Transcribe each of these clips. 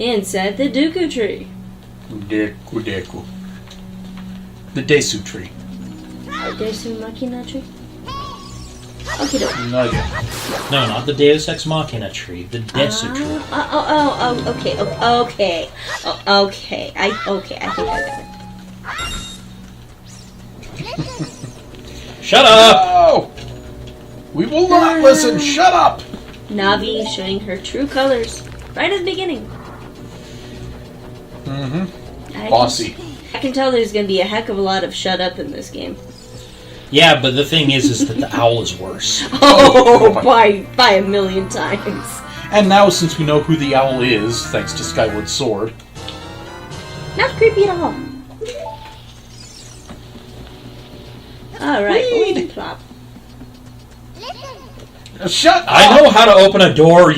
Inside the Dooku tree. Deku. The Desu tree. The Desu Machina tree? Okay, doke. No, not the Deus Ex Machina tree. The Desu tree. Okay. Okay. I think I got it. Shut up! No! We will not listen. Shut up! Navi showing her true colors right at the beginning. Bossy. I can tell there's going to be a heck of a lot of shut up in this game. Yeah, but the thing is that the owl is worse. By a million times. And now, since we know who the owl is, thanks to Skyward Sword... Not creepy at all. Alright, plop. Shut up! I know how to open a door,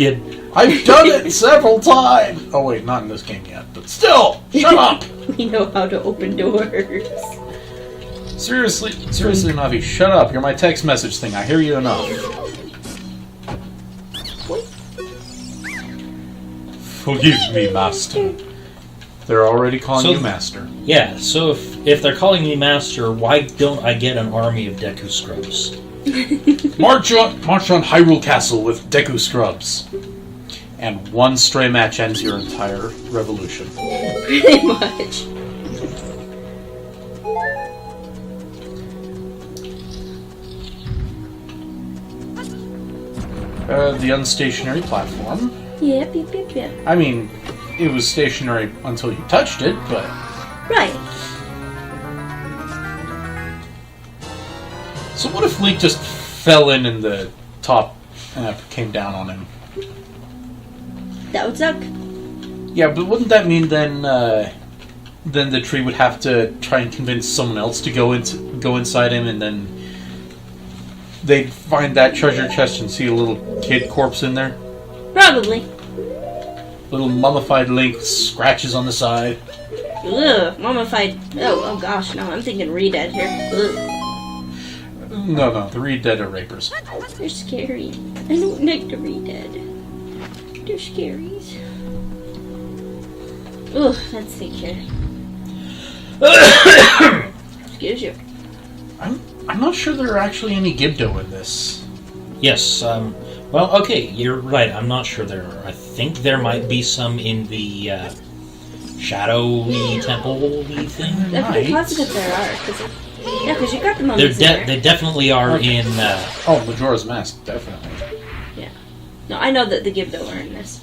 I've done it several times! Oh wait, not in this game yet, but still! Shut up! We know how to open doors. Seriously, Navi, shut up. You're my text message thing. I hear you enough. Forgive me, Master. They're already calling you Master. Yeah, so if they're calling me Master, why don't I get an army of Deku Scrubs? March on Hyrule Castle with Deku Scrubs. And one stray match ends your entire revolution. Pretty much. The unstationary platform. Yep. I mean, it was stationary until you touched it, but... Right. So what if Link just fell in and the top came down on him? That would suck. Yeah, but wouldn't that mean then the tree would have to try and convince someone else to go inside him, and then they'd find that treasure chest and see a little kid corpse in there? Probably. Little mummified Link with scratches on the side. Ugh, mummified. Oh gosh, no, I'm thinking Redead here. Ugh. No, the Redead are rapers. They're scary. I don't like the Redead. They're scaries. Ugh, let's see here. Excuse you. I'm not sure there are actually any Gibdo in this. Yes, well, okay, you're right. I'm not sure there are. I think there might be some in the shadowy temple-y thing. That's pretty positive there are. Because you got the mummies in there. They definitely are in... Majora's Mask, definitely. Yeah. No, I know that the Gibdo are in this.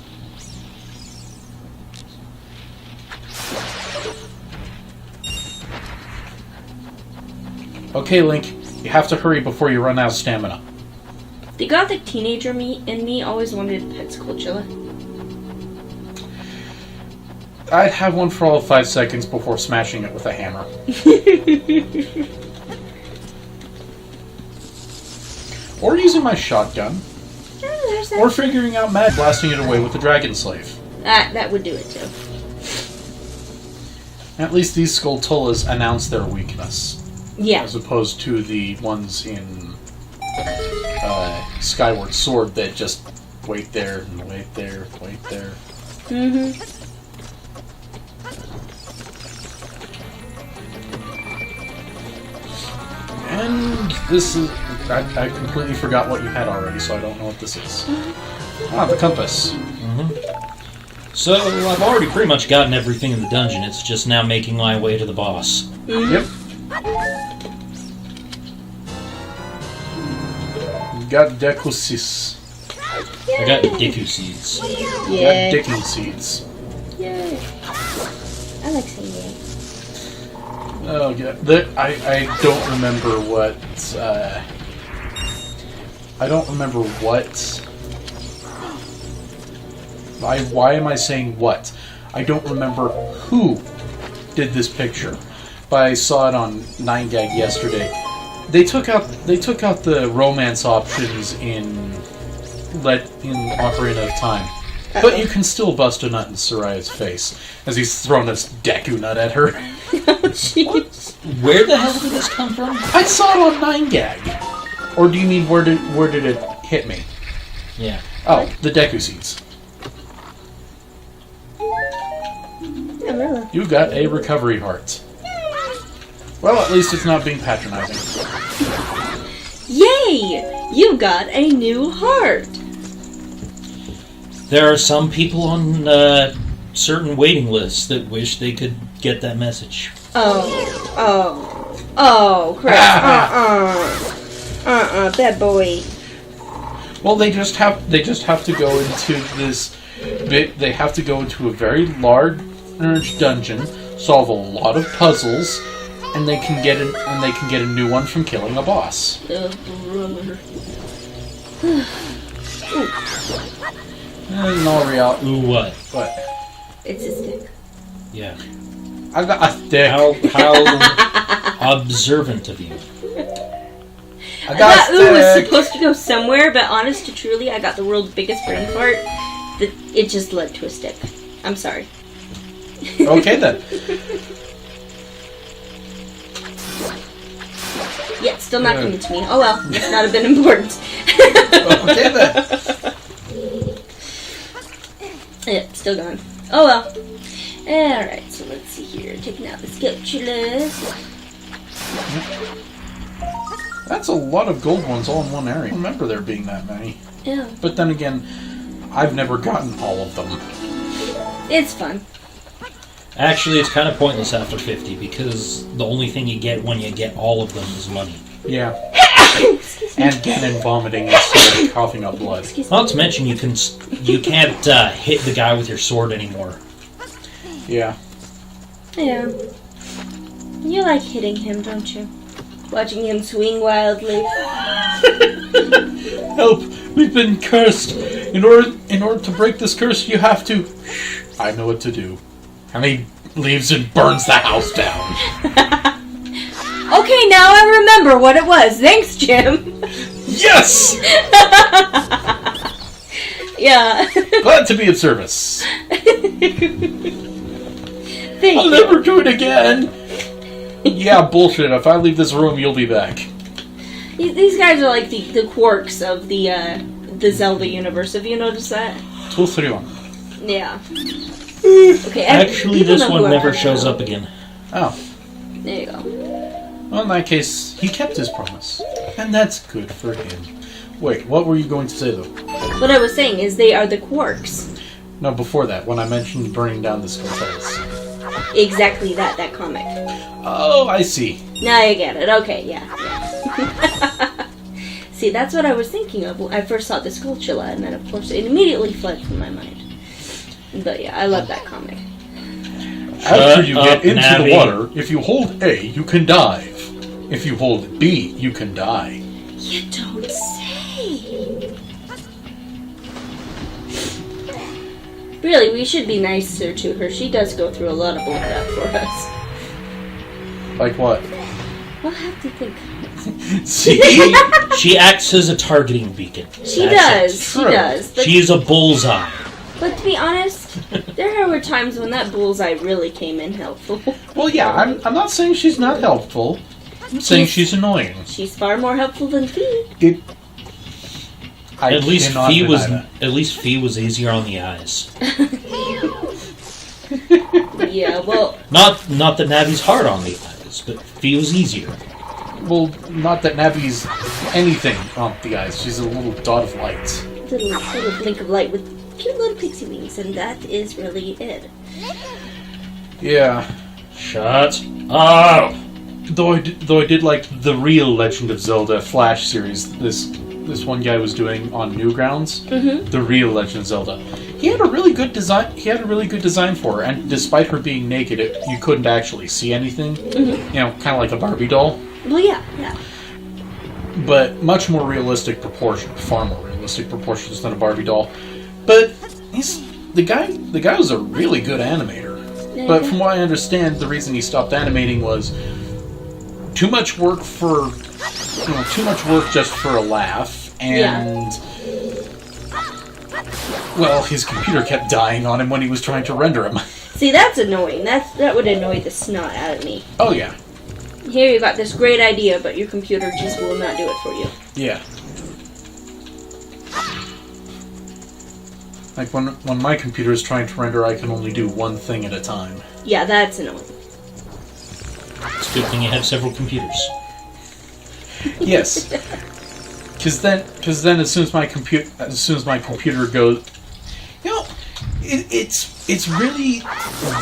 Okay, Link, you have to hurry before you run out of stamina. The gothic teenager in me always wanted a pet Skulltula. I'd have one for all 5 seconds before smashing it with a hammer. Or using my shotgun. Or figuring out Mad blasting it away with the Dragon Slave. That would do it too. At least these Skulltulas announce their weakness. Yeah. As opposed to the ones in Skyward Sword that just wait there and wait there, wait there. Mm-hmm. And this is... I completely forgot what you had already, so I don't know what this is. The compass. Mm-hmm. So, I've already pretty much gotten everything in the dungeon. It's just now making my way to the boss. Mm-hmm. Yep. Got Deku Seeds. I got Deku Seeds. Yeah. Got Deku Seeds. Yay. I like singing. Oh, yeah. I don't remember what... I don't remember what... Why am I saying what? I don't remember who did this picture, but I saw it on 9gag yesterday. They took out the romance options in Ocarina of Time, but you can still bust a nut in Soraya's face as he's throwing this Deku nut at her. Oh, jeez. Where the hell did this come from? I saw it on 9gag. Or do you mean where did it hit me? Yeah. Oh, the Deku Seeds. Umbrella. You got a recovery heart. Well, at least it's not being patronizing. Yay! You got a new heart. There are some people on certain waiting lists that wish they could get that message. Oh, crap. Bad boy. Well, they just have to go into this bit. They have to go into a very large dungeon, solve a lot of puzzles, and they can get a new one from killing a boss. In all reality, Ooh, what? what? It's a stick. Yeah. I got a stick. How observant of you. I got That a ooh was stick. supposed to go somewhere, but honest to truly, I got the world's biggest brain fart. That it just led to a stick. I'm sorry. Okay then. Yeah, it's still not coming to me. Oh well, it's not have been important. Okay then. Yeah, still gone. Oh well. Alright, so let's see here. Taking out the sculptures. That's a lot of gold ones all in one area. I don't remember there being that many. Yeah. But then again, I've never gotten all of them. It's fun. Actually, it's kind of pointless after 50 because the only thing you get when you get all of them is money. Yeah. And Ganon vomiting instead of coughing up blood. Excuse me. Not to mention you can't hit the guy with your sword anymore. Yeah. Yeah. You like hitting him, don't you? Watching him swing wildly. Help! We've been cursed. In order to break this curse, you have to. Shh, I know what to do. And he leaves and burns the house down. Okay, now I remember what it was. Thanks, Jim. Yes! Yeah. Glad to be of service. Thank I'll you. never do it again. Yeah, bullshit. If I leave this room, you'll be back. These guys are like the quarks of the Zelda universe. Have you noticed that? 2-3-1. Yeah. Okay. Actually, people this know who one I never am shows now. up again. Oh. There you go. Well, in that case, he kept his promise. And that's good for him. Wait, what were you going to say, though? What I was saying is they are the quarks. No, before that, when I mentioned burning down the skulls. Exactly that comic. Oh, I see. Now I get it. Okay, yeah. See, that's what I was thinking of when I first saw the Skulltula, and then of course it immediately fled from my mind. But yeah, I love that comic. After you Shut get up, into Navi. the water, if you hold A, you can dive. If you hold B, you can die. You don't say. Really, we should be nicer to her. She does go through a lot of bullcrap for us. Like what? We'll have to think. See? She acts as a targeting beacon. She That's does. True. She does. it. But, She's a bullseye. but to be honest, there were times when that bullseye really came in helpful. Well, yeah, I'm not saying she's not helpful. I'm saying she's annoying. She's far more helpful than Fee. I At least cannot Fee deny was that. easier on the eyes. Yeah, well, Not that Navi's hard on the eyes, but Fee was easier. Well, not that Navi's anything on the eyes. She's a little dot of light. little blink of light with cute little pixie wings, and that is really it. Yeah. Shut up. Though I did like the real Legend of Zelda Flash series. This one guy was doing on Newgrounds. Mm-hmm. The real Legend of Zelda. He had a really good design. He had a really good design for her, and despite her being naked, you couldn't actually see anything. Mm-hmm. You know, kind of like a Barbie doll. Well, yeah. But much more realistic proportions, far more realistic proportions than a Barbie doll. But the guy was a really good animator. But from what I understand, the reason he stopped animating was too much work just for a laugh, and well, his computer kept dying on him when he was trying to render him. See, that's annoying. That would annoy the snot out of me. Oh yeah. Here you got this great idea, but your computer just will not do it for you. Yeah. Like when my computer is trying to render, I can only do one thing at a time. Yeah, that's annoying. It's a good thing you have several computers. Yes. Because then as soon as my computer goes, you know, it's really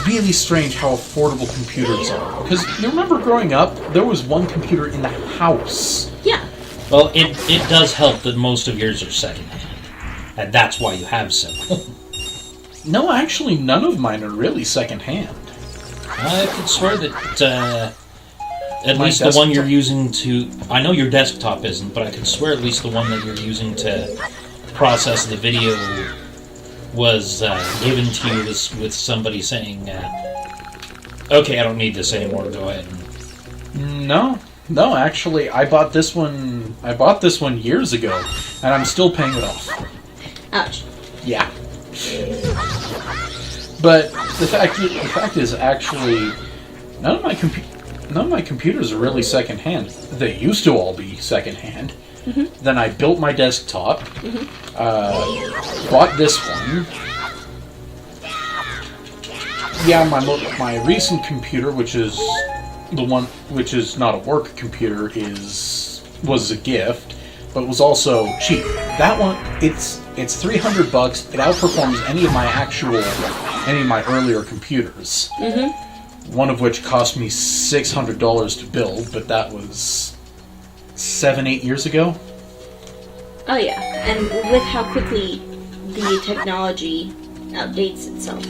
really strange how affordable computers are. Because you remember growing up, there was one computer in the house. Yeah. Well, it does help that most of yours are secondhand. And that's why you have several. No, actually, none of mine are really secondhand. I could swear that at My least the one you're desktop- using to... I know your desktop isn't, but I could swear at least the one that you're using to process the video was given to you with somebody saying, okay, I don't need this anymore, go ahead. No, actually, I bought this one years ago, and I'm still paying it off. Ouch. Yeah. But the fact is, actually, none of my computers are really secondhand. They used to all be secondhand. Mm-hmm. Then I built my desktop, bought this one. Yeah, my recent computer, which is the one which is not a work computer, was a gift, but was also cheap. That one, it's $300. It outperforms any of my earlier computers. Mm-hmm. One of which cost me $600 to build, but that was 7-8 years ago. Oh yeah, and with how quickly the technology outdates itself,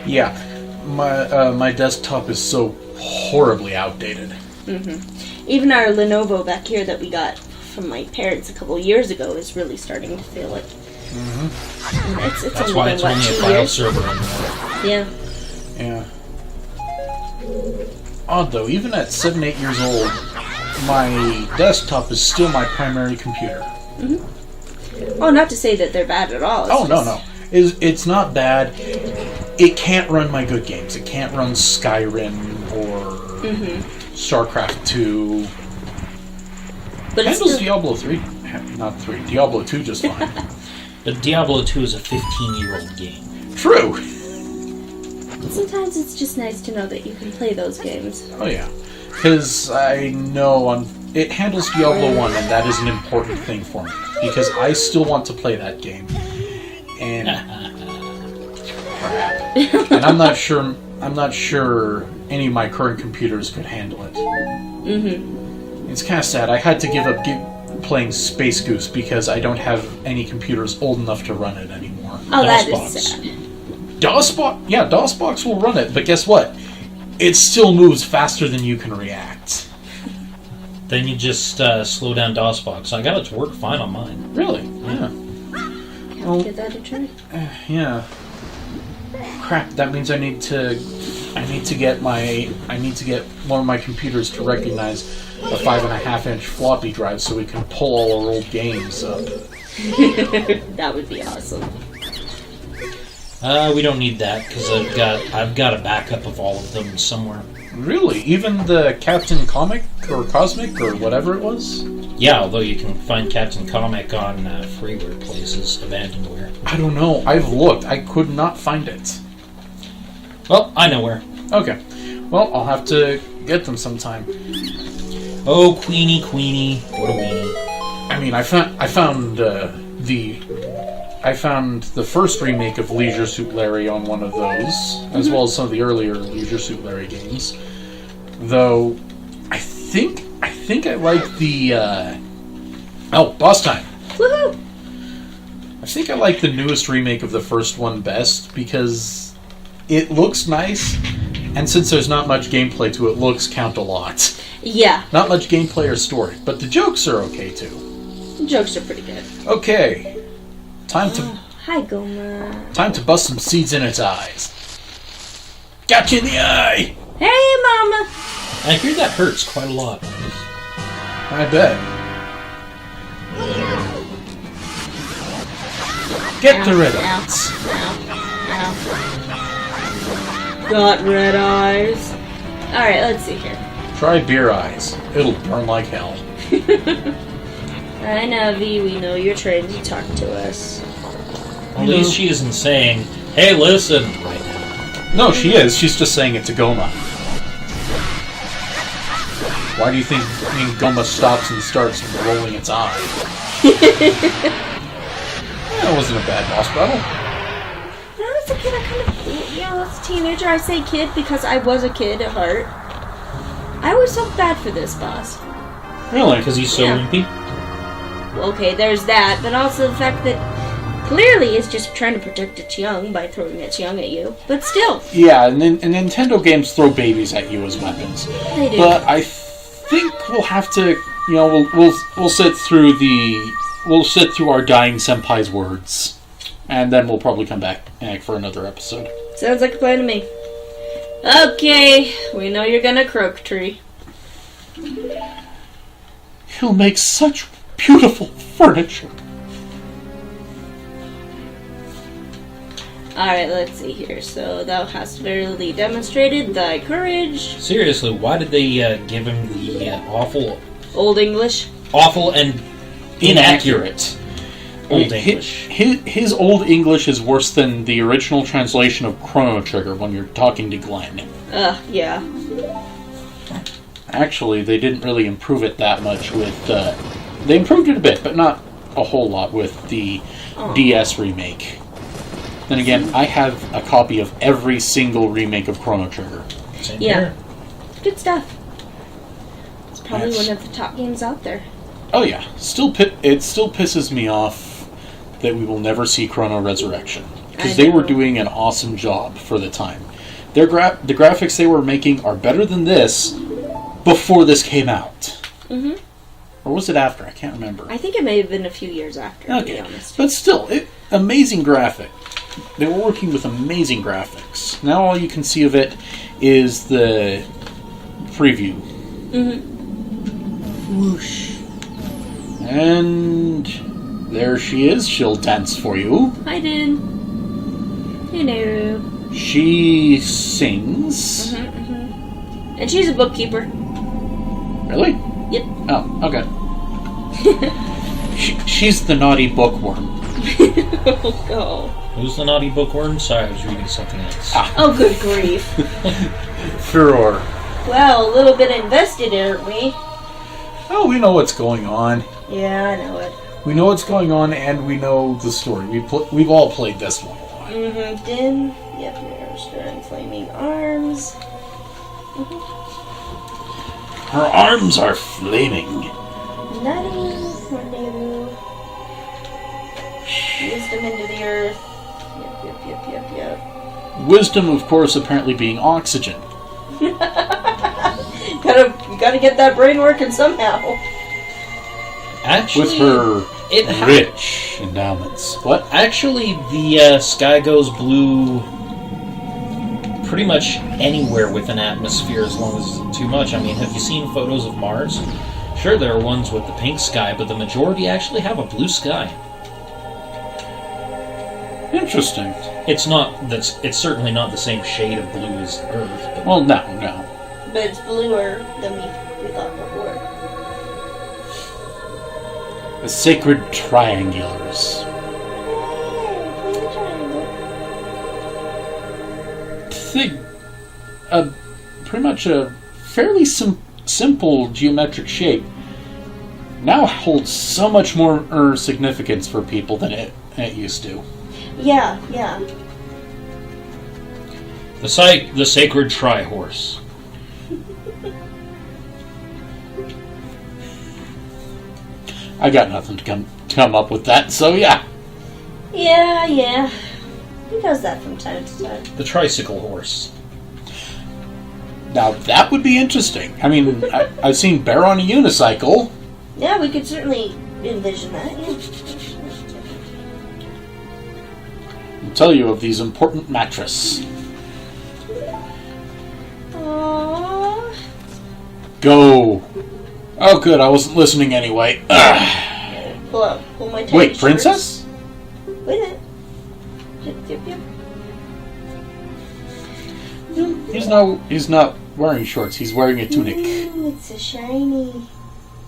Yeah, my desktop is so horribly outdated. Mm-hmm. Even our Lenovo back here that we got from my parents a couple years ago is really starting to feel it. Mm-hmm. It's That's only why been, it's what, only a 2 file years? server anymore. Yeah. Yeah. Odd though, even at 7-8 years old, my desktop is still my primary computer. Mm-hmm. Oh, not to say that they're bad at all. No. It's not bad. It can't run my good games. It can't run Skyrim or StarCraft 2. But it's Handles still... Diablo 3. Not 3. Diablo 2 just fine. But Diablo 2 is a 15-year-old game. True! Sometimes it's just nice to know that you can play those games. Oh yeah. Because I know it handles Diablo 1, and that is an important thing for me. Because I still want to play that game. And... crap. And I'm not sure any of my current computers could handle it. Mm-hmm. It's kind of sad. I had to give up playing Space Goose because I don't have any computers old enough to run it anymore. Oh, that DOSBox. is sad. DOSBox will run it, but guess what? It still moves faster than you can react. Then you just slow down DOSBox. I got it to work fine on mine. Really? Yeah. Well, Give that a try. yeah. Crap, that means I need to get one of my computers to recognize a 5.5-inch floppy drive so we can pull all our old games up. That would be awesome. We don't need that because I've got a backup of all of them somewhere. Really? Even the Captain Comic or Cosmic or whatever it was? Yeah, although you can find Captain Comic on freeware places, abandonedware. I don't know. I've looked. I could not find it. Well, I know where. Okay. Well, I'll have to get them sometime. Oh, Queenie, what a weenie. I mean, I found the first remake of Leisure Suit Larry on one of those, as well as some of the earlier Leisure Suit Larry games. Though, I think I like the boss time. Woohoo! I think I like the newest remake of the first one best because it looks nice, and since there's not much gameplay to it, looks count a lot. Yeah, Not much gameplay or story, but the jokes are okay too. the jokes are pretty good. Okay, time to Hi, Goma. bust some seeds in its eyes. Got you in the eye. Hey, Mama. I hear that hurts quite a lot. I bet. Get the red eyes. Ow. Got red eyes. Alright, let's see here. Try beer eyes. It'll burn like hell. I know, V, we know you're trying to talk to us. At least she isn't saying, "Hey, listen," right now. No, she is. She's just saying it to Goma. Why do you think Goma stops and starts rolling its eye? That wasn't a bad boss battle. When I was a kid, I kind of, as a teenager, I say kid because I was a kid at heart. I always felt bad for this boss. Really? Because he's so wimpy? Okay, there's that, but also the fact that clearly it's just trying to protect its young by throwing its young at you. But still. Yeah, and Nintendo games throw babies at you as weapons. They do. But I think we'll have to, we'll sit through our dying senpai's words, and then we'll probably come back for another episode. Sounds like a plan to me. Okay, we know you're gonna croak, Tree. He'll make such beautiful furniture. Alright, let's see here. So, thou hast verily demonstrated thy courage. Seriously, why did they give him the Old English? awful and inaccurate Old English? His Old English is worse than the original translation of Chrono Trigger when you're talking to Glenn. Yeah. Actually, they didn't really improve it that much with... they improved it a bit, but not a whole lot with the DS remake. Then again, I have a copy of every single remake of Chrono Trigger. Same here. Good stuff. It's probably one of the top games out there. Oh yeah. It still pisses me off that we will never see Chrono Resurrection. Because they were doing an awesome job for the time. The graphics they were making are better than this before this came out. Mm-hmm. Or was it after? I can't remember. I think it may have been a few years after, to be honest. But still, amazing graphic. They were working with amazing graphics. Now all you can see of it is the preview. Mm-hmm. Whoosh. And there she is. She'll dance for you. Hi, Din. Hello. She sings. Mm-hmm, mm-hmm. And she's a bookkeeper. Really? Yep. Oh, okay. She's the naughty bookworm. Oh. Who's the naughty bookworm? Sorry, I was reading something else. Oh, good grief. Furor. Well, a little bit invested, aren't we? Oh, we know what's going on. Yeah, I know it. We know what's going on, and we know the story. We've all played this one a lot. Mm-hmm. Din. Yep, you're stirring flaming arms. Mm-hmm. Her arms are flaming. Nutty. Wisdom into the earth. Yep. Wisdom, of course, apparently being oxygen. Gotta get that brain working somehow. Actually, with her rich endowments. What? Actually, the sky goes blue pretty much anywhere with an atmosphere as long as it's too much. I mean, have you seen photos of Mars? Sure, there are ones with the pink sky, but the majority actually have a blue sky. Interesting. It's certainly not the same shade of blue as Earth. But well, no. But it's bluer than we thought before. The sacred triangulars. Pretty much a fairly simple geometric shape now holds so much more significance for people than it used to. Yeah. the sacred tri-horse. I got nothing to come up with that, so yeah. Yeah. He does that from time to time. The tricycle horse. Now that would be interesting. I mean, I've seen Bear on a unicycle. Yeah, we could certainly envision that. Yeah. I'll tell you of these important mattress. Aww. Go. Oh, good. I wasn't listening anyway. Pull my teddy Wait, shirts. princess? Wait a minute. Yep. He's not wearing shorts. He's wearing a tunic. Ooh, it's so shiny.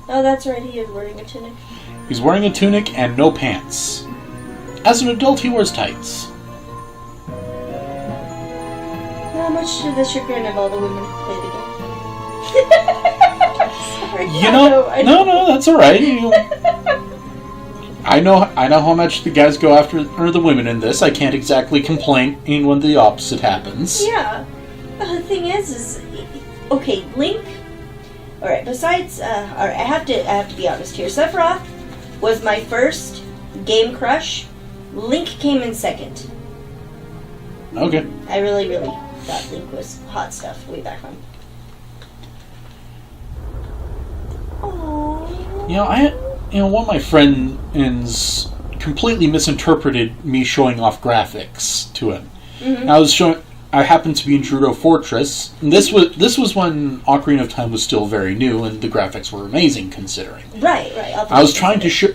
Oh, that's right. He is wearing a tunic. He's wearing a tunic and no pants. As an adult, he wears tights. Not much to the chagrin of all the women who play the game. Sorry. You know, no, that's all right. I know how much the guys go after the women in this. I can't exactly complain when the opposite happens. Yeah. The thing is okay, Link. All right. Besides, all right, I have to be honest here. Sephiroth was my first game crush. Link came in second. Okay. I really, really thought Link was hot stuff way back when. Aww. One of my friends completely misinterpreted me showing off graphics to him. Mm-hmm. I happened to be in Gerudo Fortress. And this was when Ocarina of Time was still very new, and the graphics were amazing considering. Right. I was trying to show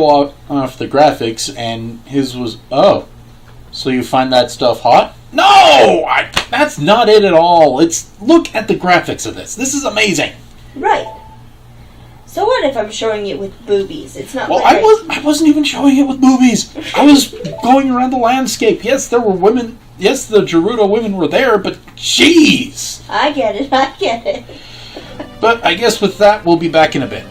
off the graphics, and his was, oh, so you find that stuff hot? No, that's not it at all. Look at the graphics of this. This is amazing. Right. So what if I'm showing it with boobies? It's not. Well, I wasn't even showing it with boobies. I was going around the landscape. Yes, there were women. Yes, the Gerudo women were there, but jeez. I get it. But I guess with that, we'll be back in a bit.